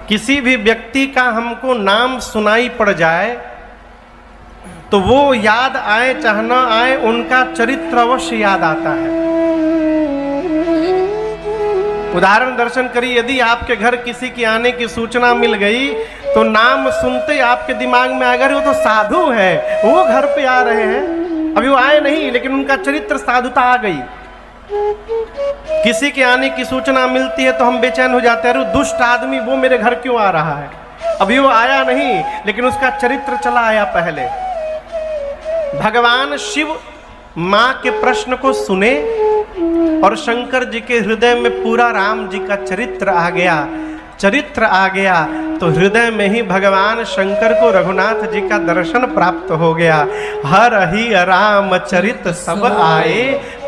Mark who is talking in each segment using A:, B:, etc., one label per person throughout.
A: किसी भी व्यक्ति का हमको नाम सुनाई पड़ जाए तो वो याद आए चाहे न आए, उनका चरित्र अवश्य याद आता है। उदाहरण दर्शन करिए, यदि आपके घर किसी की आने की सूचना मिल गई तो नाम सुनते ही आपके दिमाग में अगर वो तो साधु है, वो घर पे आ रहे हैं, अभी वो आए नहीं लेकिन उनका चरित्र साधुता आ गई। किसी के आने की सूचना मिलती है तो हम बेचैन हो जाते हैं, अरे दुष्ट आदमी वो मेरे घर क्यों आ रहा है, अभी वो आया नहीं लेकिन उसका चरित्र चला आया पहले। भगवान शिव माँ के प्रश्न को सुने और शंकर जी के हृदय में पूरा राम जी का चरित्र आ गया तो हृदय में ही भगवान शंकर को रघुनाथ जी का दर्शन प्राप्त हो गया। हर ही राम चरित सब आए,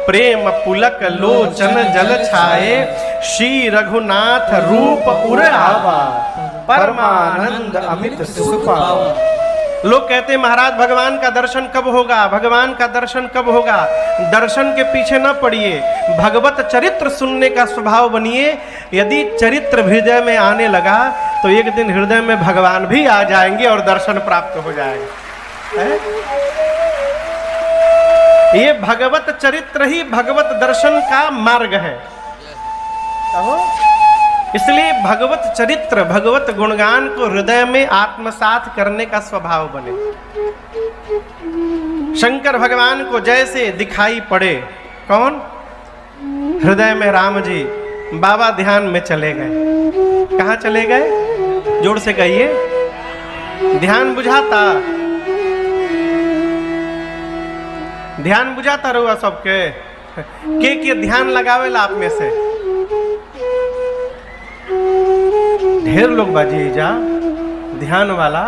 A: प्रेम पुलक लोचन जल छाए, श्री रघुनाथ रूप उर आवा, परमानंद अमित सुख पावा। लोग कहते हैं महाराज भगवान का दर्शन कब होगा, भगवान का दर्शन कब होगा। दर्शन के पीछे न पड़िए, भगवत चरित्र सुनने का स्वभाव बनिए। यदि चरित्र हृदय में आने लगा तो एक दिन हृदय में भगवान भी आ जाएंगे और दर्शन प्राप्त हो जाएगा। ये भगवत चरित्र ही भगवत दर्शन का मार्ग है। कहो इसलिए भगवत चरित्र, भगवत गुणगान को हृदय में आत्मसात करने का स्वभाव बने। शंकर भगवान को जैसे दिखाई पड़े, कौन? हृदय में राम जी, बाबा ध्यान में चले गए। कहाँ चले गए? जोर से कहिए। ध्यान बुझाता, ध्यान बुझाता रहुआ सबके के ध्यान लगावेला आप में से ढेर लोग बाजी जा ध्यान वाला,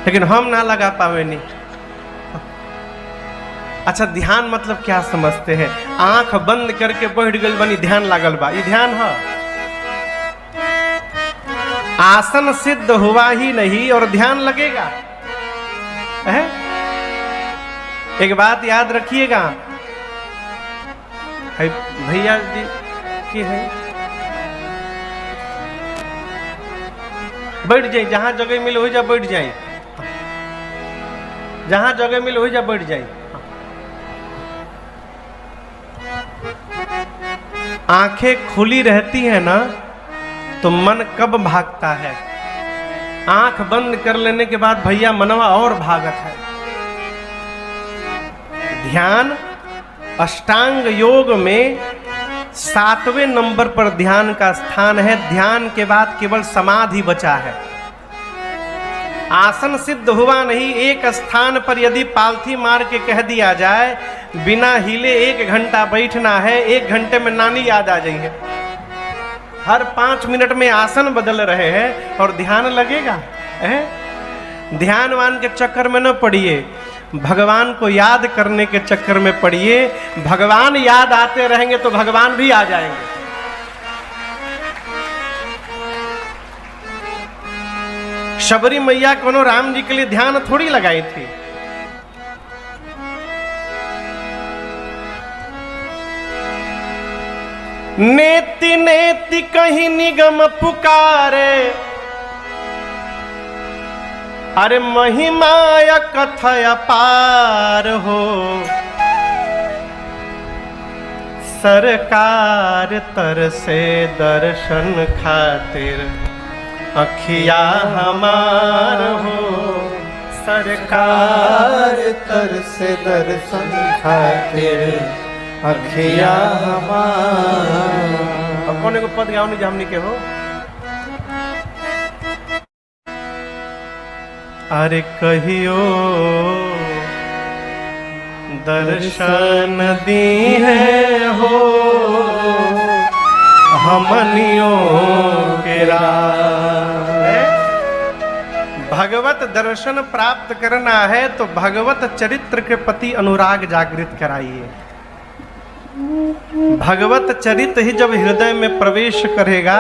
A: लेकिन हम ना लगा पावे नहीं। अच्छा ध्यान मतलब क्या समझते हैं? आंख बंद करके बैठ गल बनी ध्यान लागल बा, ये ध्यान है? आसन सिद्ध हुआ ही नहीं और ध्यान लगेगा है? एक बात याद रखिएगा भैया जी की है, बैठ जाए, जहां जगह मिले हो जा बैठ जाए, जहां जगह मिले हो जा बैठ जाए। आंखें खुली रहती है ना तो मन कब भागता है, आंख बंद कर लेने के बाद भैया मनवा और भागत है। ध्यान अष्टांग योग में 7वें नंबर पर ध्यान का स्थान है। ध्यान के बाद केवल समाधि बचा है। आसन सिद्ध हुआ नहीं, एक स्थान पर यदि पालथी मार के कह दिया जाए बिना हिले 1 घंटा बैठना है, 1 घंटे में नानी याद आ जाएगी। हर 5 मिनट में आसन बदल रहे हैं और ध्यान लगेगा है? ध्यानवान के चक्कर में न पड़िए, भगवान को याद करने के चक्कर में पड़िए। भगवान याद आते रहेंगे तो भगवान भी आ जाएंगे। शबरी मैया कोनो राम जी के लिए ध्यान थोड़ी लगाई थी। नेति नेति कहीं निगम पुकारे, अरे महिमाया कथय पार हो, सरकार तरसे दर्शन खातिर अखिया हमार हो, सरकार तरसे दर्शन खातिर अखिया हमार। अब कौन को पद गाँव नहीं हमनी के हो? अरे कहियो दर्शन दी है हो हमनियों के राह। भगवत दर्शन प्राप्त करना है तो भगवत चरित्र के प्रति अनुराग जागृत कराइए। भगवत चरित्र ही जब हृदय में प्रवेश करेगा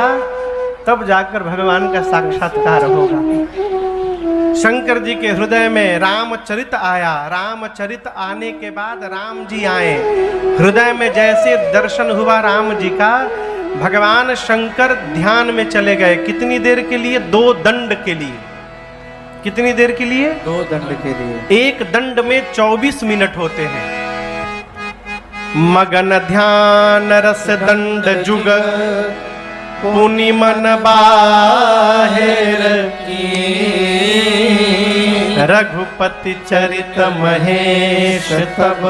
A: तब जाकर भगवान का साक्षात्कार होगा। शंकर जी के हृदय में रामचरित आया। रामचरित आने के बाद राम जी आए। हृदय में जैसे दर्शन हुआ राम जी का, भगवान शंकर ध्यान में चले गए। कितनी देर के लिए? 2 दंड के लिए। कितनी देर के लिए?
B: 2 दंड के लिए।
A: एक दंड में 24 मिनट होते हैं। मगन ध्यान रस दंड जुग पुनि मन बाहिर रघुपति चरित महेश तब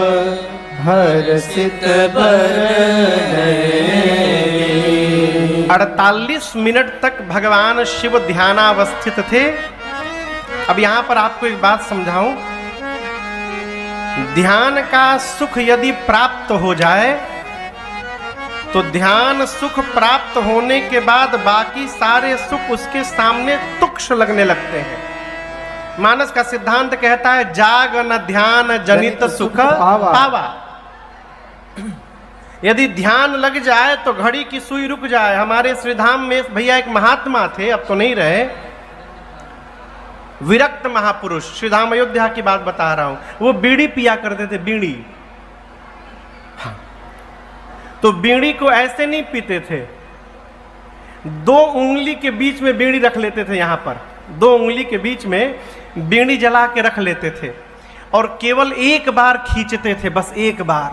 B: हर्षित बरनये।
A: 48 मिनट तक भगवान शिव ध्यानावस्थित थे। अब यहां पर आपको एक बात समझाऊं। ध्यान का सुख यदि प्राप्त हो जाए तो ध्यान सुख प्राप्त होने के बाद बाकी सारे सुख उसके सामने तुक्ष लगने लगते हैं। मानस का सिद्धांत कहता है जाग न ध्यान जनित सुख पावा। यदि ध्यान लग जाए तो घड़ी की सुई रुक जाए। हमारे श्रीधाम में भैया एक महात्मा थे, अब तो नहीं रहे, विरक्त महापुरुष। श्रीधाम अयोध्या की बात बता रहा हूं। वो बीड़ी पिया करते थे, बीड़ी। हाँ। तो बीड़ी को ऐसे नहीं पीते थे, 2 उंगली के बीच में बीड़ी रख लेते थे। यहां पर 2 उंगली के बीच में बीड़ी जला के रख लेते थे और केवल एक बार खींचते थे, बस एक बार।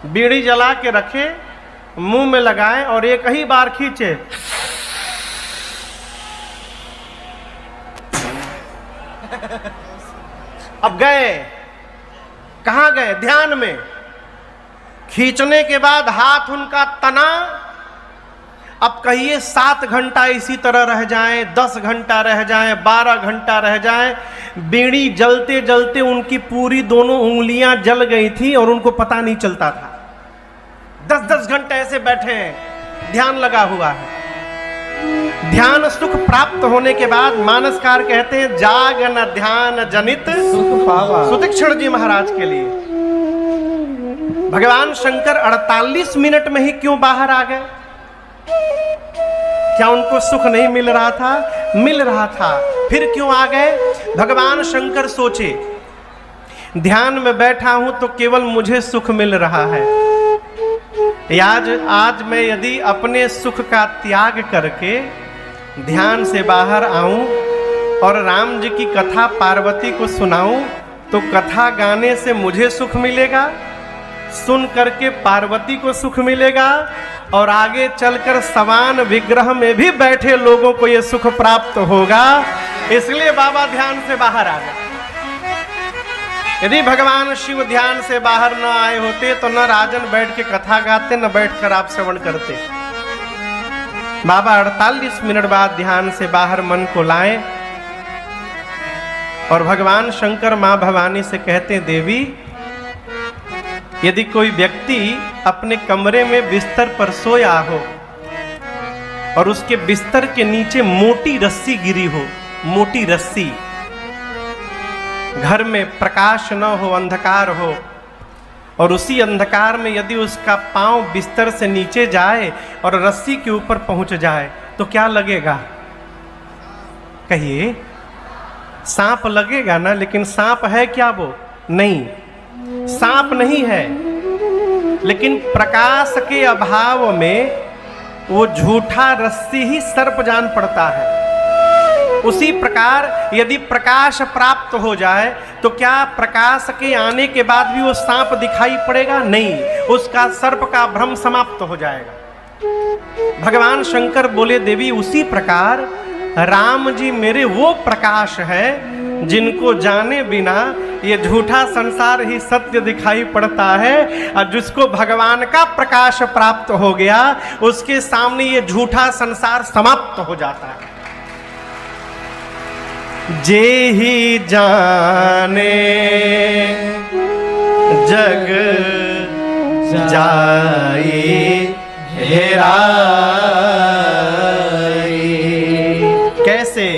A: बीड़ी जला के रखे, मुंह में लगाए और एक ही बार खींचे। अब गए, कहां गए? ध्यान में। खींचने के बाद हाथ उनका तना। अब कहिए 7 घंटा इसी तरह रह जाएं, 10 घंटा रह जाएं, 12 घंटा रह जाएं। बीड़ी जलते जलते उनकी पूरी दोनों उंगलियां जल गई थी और उनको पता नहीं चलता था। 10-10 घंटे ऐसे बैठे हैं, ध्यान लगा हुआ है। ध्यान सुख प्राप्त होने के बाद मानसकार कहते हैं जाग न ध्यान जनित
B: सुख पावा।
A: सुतीक्षण जी महाराज के लिए भगवान शंकर 48 मिनट में ही क्यों बाहर आ गए? क्या उनको सुख नहीं मिल रहा था? मिल रहा था। फिर क्यों आ गए? भगवान शंकर सोचे ध्यान में बैठा हूं तो केवल मुझे सुख मिल रहा है। आज मैं यदि अपने सुख का त्याग करके ध्यान से बाहर आऊं और राम जी की कथा पार्वती को सुनाऊं तो कथा गाने से मुझे सुख मिलेगा, सुन करके पार्वती को सुख मिलेगा और आगे चलकर समान विग्रह में भी बैठे लोगों को यह सुख प्राप्त होगा। इसलिए बाबा ध्यान से बाहर आ गए। यदि भगवान शिव ध्यान से बाहर न आए होते तो न राजन बैठ के कथा गाते, न बैठकर आप श्रवण करते। बाबा 48 मिनट बाद ध्यान से बाहर मन को लाए और भगवान शंकर मां भवानी से कहते, देवी यदि कोई व्यक्ति अपने कमरे में बिस्तर पर सोया हो और उसके बिस्तर के नीचे मोटी रस्सी गिरी हो, मोटी रस्सी, घर में प्रकाश न हो, अंधकार हो, और उसी अंधकार में यदि उसका पांव बिस्तर से नीचे जाए और रस्सी के ऊपर पहुंच जाए तो क्या लगेगा? कहिए। सांप लगेगा ना, लेकिन सांप है क्या वो? नहीं, सांप नहीं है, लेकिन प्रकाश के अभाव में वो झूठा रस्सी ही सर्प जान पड़ता है। उसी प्रकार यदि प्रकाश प्राप्त हो जाए तो क्या प्रकाश के आने के बाद भी वो सांप दिखाई पड़ेगा? नहीं, उसका सर्प का भ्रम समाप्त हो जाएगा। भगवान शंकर बोले, देवी उसी प्रकार राम जी मेरे वो प्रकाश है जिनको जाने बिना ये झूठा संसार ही सत्य दिखाई पड़ता है, और जिसको भगवान का प्रकाश प्राप्त हो गया उसके सामने ये झूठा संसार समाप्त हो जाता है। जे ही जाने जग जाई हेराई। कैसे?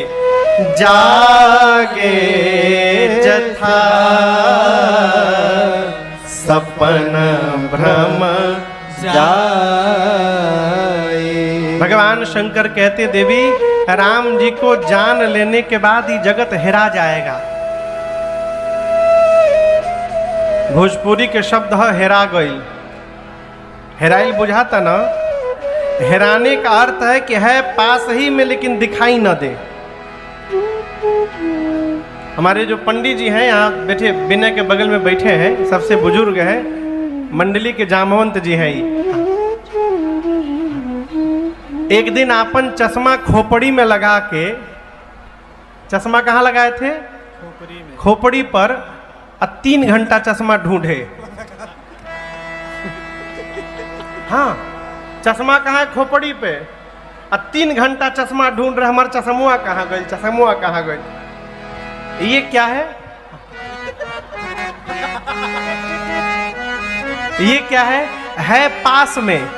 A: जागे जथा सपन भ्रम जाए। भगवान शंकर कहते, देवी राम जी को जान लेने के बाद ही जगत हेरा जाएगा। भोजपुरी के शब्द है हेरा गई। हेराइल बुझाता ना, हेराने का अर्थ है कि है पास ही में लेकिन दिखाई न दे। हमारे जो पंडित जी हैं यहाँ बैठे, विनय के बगल में बैठे हैं, सबसे बुजुर्ग हैं, मंडली के जामवंत जी हैं। एक दिन आपन चश्मा खोपड़ी में लगा के, चश्मा कहाँ लगाए थे? खोपड़ी पर, 3 घंटा चश्मा ढूंढे। हाँ, चश्मा कहाँ है? खोपड़ी पे। 3 घंटा चश्मा ढूंढ रहे, हमारा चश्मुआ कहाँ गई, चश्मुआ कहाँ गई। ये क्या है? ये क्या है पास में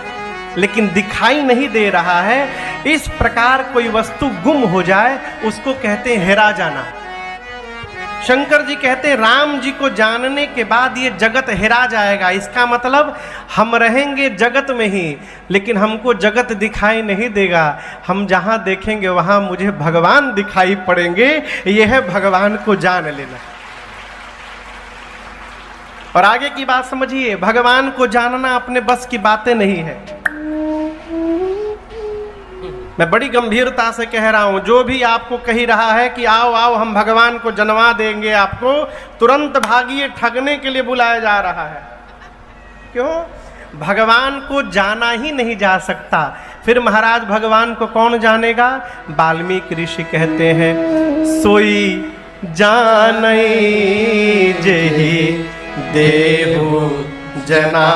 A: लेकिन दिखाई नहीं दे रहा है। इस प्रकार कोई वस्तु गुम हो जाए उसको कहते हैं हेरा जाना। शंकर जी कहते हैं राम जी को जानने के बाद ये जगत हेरा जाएगा। इसका मतलब हम रहेंगे जगत में ही, लेकिन हमको जगत दिखाई नहीं देगा। हम जहाँ देखेंगे वहाँ मुझे भगवान दिखाई पड़ेंगे। यह है भगवान को जान लेना। और आगे की बात समझिए, भगवान को जानना अपने बस की बातें नहीं है। मैं बड़ी गंभीरता से कह रहा हूं, जो भी आपको कही रहा है कि आओ आओ हम भगवान को जनवा देंगे आपको, तुरंत भागिए, ठगने के लिए बुलाया जा रहा है। क्यों? भगवान को जाना ही नहीं जा सकता। फिर महाराज भगवान को कौन जानेगा? वाल्मीकि ऋषि कहते हैं सोई जानई जेहि देहु जनाई।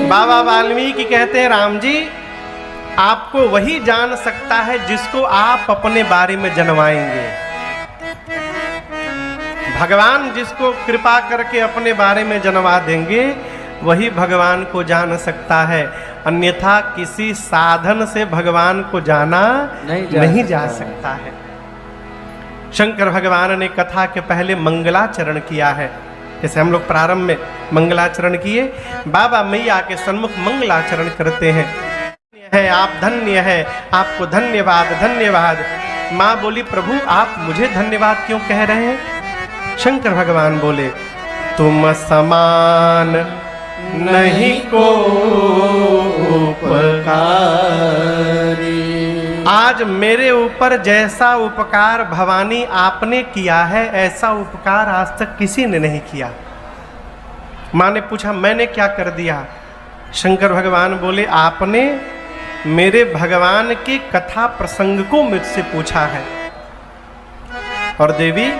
A: बाबा वाल्मीकि कहते हैं राम जी, आपको वही जान सकता है जिसको आप अपने बारे में जनवाएंगे। भगवान जिसको कृपा करके अपने बारे में जनवा देंगे वही भगवान को जान सकता है। अन्यथा किसी साधन से भगवान को जाना नहीं जा सकता है। शंकर भगवान ने कथा के पहले मंगलाचरण किया है। जैसे हम लोग प्रारंभ में मंगलाचरण किए, बाबा मैया के सन्मुख मंगलाचरण करते हैं। है आप धन्य है, आपको धन्यवाद धन्यवाद। माँ बोली प्रभु आप मुझे धन्यवाद क्यों कह रहे हैं? शंकर भगवान बोले तुम समान नहीं को उपकारी। आज मेरे ऊपर जैसा उपकार भवानी आपने किया है ऐसा उपकार आज तक किसी ने नहीं किया। माँ ने पूछा मैंने क्या कर दिया? शंकर भगवान बोले आपने मेरे भगवान के कथा प्रसंग को मुझसे पूछा है। और देवी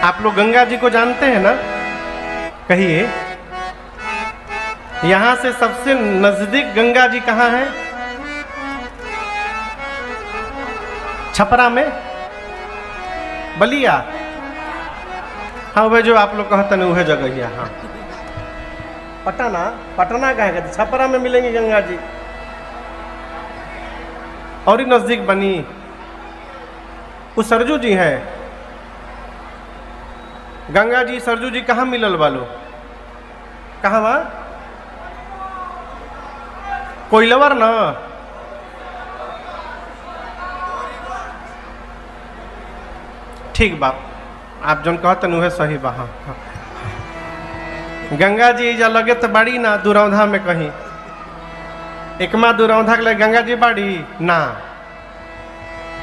A: आप लोग गंगा जी को जानते हैं ना? कहिए यहां से सबसे नजदीक गंगा जी कहाँ है? छपरा में, बलिया। हाँ वह जो आप लोग कहते हैं वह जगह है। हाँ पटना, पटना का है, छपरा में मिलेंगे गंगा जी। और ही नजदीक बनी वो सरजू जी हैं। गंगा जी सरजू जी कहाँ मिलल वालो? कहाँ वहाँ? कोइलवर ना? ठीक बाप, आप जन कहते न सही बा। हाँ गंगा जी जा लगे तो बाड़ी ना दुरौधा में कहीं, एकमा दुरौधा के लगे गंगा जी बाड़ी ना।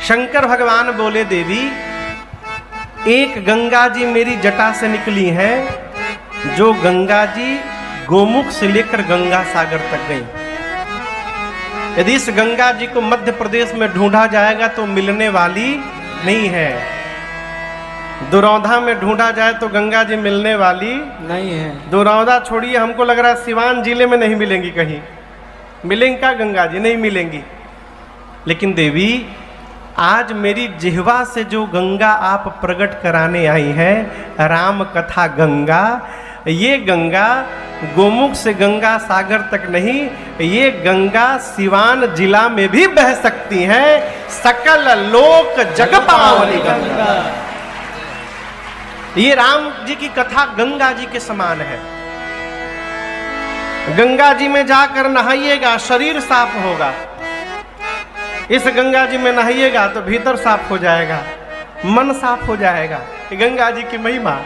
A: शंकर भगवान बोले देवी एक गंगा जी मेरी जटा से निकली है, जो गंगा जी गोमुख से लेकर गंगा सागर तक गई। यदि इस गंगा जी को मध्य प्रदेश में ढूंढा जाएगा तो मिलने वाली नहीं है। दुरौधा में ढूंढा जाए तो गंगा जी मिलने वाली
B: नहीं है।
A: दुरौधा छोड़िए, हमको लग रहा है सिवान जिले में नहीं मिलेंगी। कहीं मिलेंगी क्या गंगा जी? नहीं मिलेंगी। लेकिन देवी आज मेरी जिह्वा से जो गंगा आप प्रकट कराने आई है, राम कथा गंगा, ये गंगा गोमुख से गंगा सागर तक नहीं, ये गंगा सिवान जिला में भी बह सकती है। सकल लोक जग पावनी गंगा। ये राम जी की कथा गंगा जी के समान है। गंगा जी में जाकर नहाइएगा शरीर साफ होगा। इस गंगा जी में नहाइएगा तो भीतर साफ हो जाएगा, मन साफ हो जाएगा। गंगा जी की महिमा।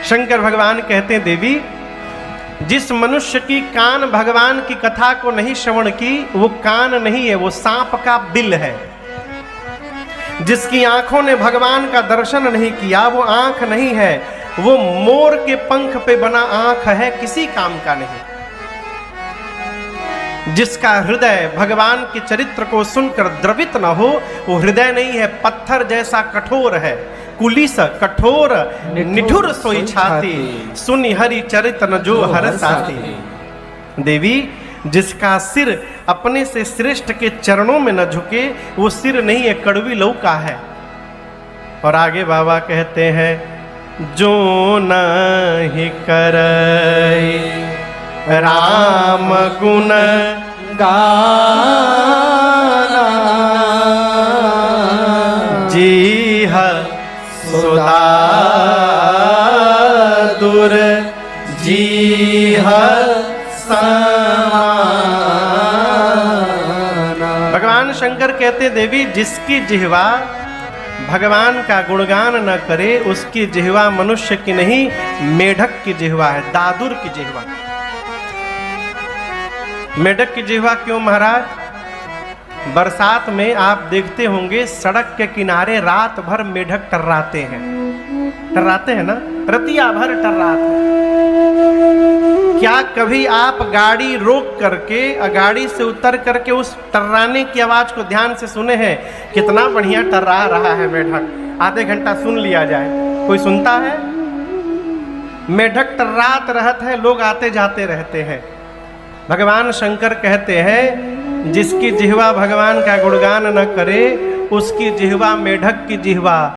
A: शंकर भगवान कहते हैं देवी, जिस मनुष्य की कान भगवान की कथा को नहीं श्रवण की, वो कान नहीं है, वो सांप का बिल है। जिसकी आंखों ने भगवान का दर्शन नहीं किया, वो आंख नहीं है, वो मोर के पंख पे बना आंख है, किसी काम का नहीं। जिसका हृदय भगवान के चरित्र को सुनकर द्रवित न हो, वो हृदय नहीं है, पत्थर जैसा कठोर है। कुलिस कठोर निठुर सोई छाती, सुनि हरि चरित न जो हर साथी। देवी, जिसका सिर अपने से श्रेष्ठ के चरणों में न झुके, वो सिर नहीं है, कड़वी लौका है। और आगे बाबा कहते हैं, जो नहीं करे राम गुण
B: गाना,
A: जीह सुधा दूर जीह समाना। भगवान शंकर कहते, देवी, जिसकी जिह्वा भगवान का गुणगान न करे, उसकी जिह्वा मनुष्य की नहीं, मेढक की जिह्वा है, दादुर की जिह्वा। मेढक की जिह्वा क्यों महाराज? बरसात में आप देखते होंगे सड़क के किनारे रात भर मेढक टर्राते हैं ना, रतिया भर टर्राते हैं। क्या कभी आप गाड़ी रोक करके, गाड़ी से उतर करके उस टर्राने की आवाज को ध्यान से सुने हैं? कितना बढ़िया टर्रा रहा है मेढक, आधे घंटा सुन लिया जाए, कोई सुनता है? मेढक टर्रात रहते हैं, लोग आते जाते रहते हैं। भगवान शंकर कहते हैं, जिसकी जिह्वा भगवान का गुणगान न करे, उसकी जिह्वा मेढक की जिह्वा,